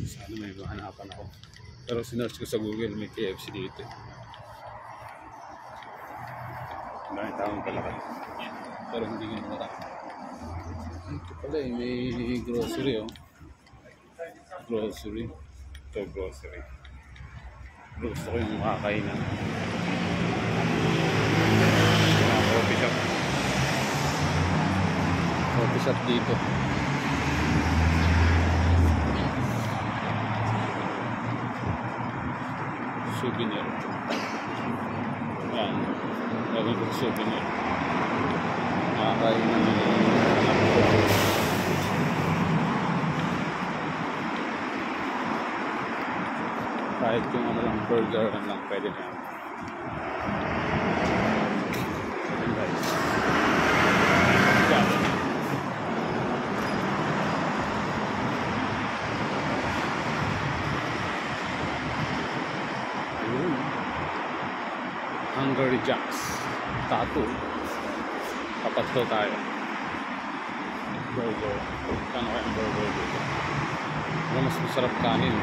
Sana may mahanapan ako. Pero sinearch ko sa Google, may KFC dito. Dahil taong kalakad. Pero hindi nga marami. Ito pala eh, may grocery oh. Grocery. Ito grocery. Gusto ko yung makakainan. Coffee shop. Coffee shop dito. Souvenir. Yan. Lagyan ko souvenir. Makakainan ng anak ko. Kahit yung ano lang, burger lang pwede na yan. Ayun guys. Yan. Ayun. Hungry Jacks. Tattoo. Kapatlo tayo. Burger. Kano kayang burger dito? Ano mas masarap kanin?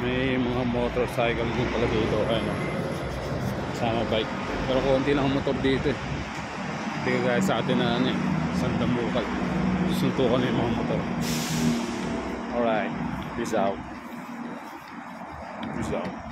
May mga motorcycle din pala dito, ano, sama bike. Pero konti lang ang motor dito eh. Hindi kaya sa atin na ano eh, sandambukal. Suntukan yung mga motor. Alright, peace out. Peace out.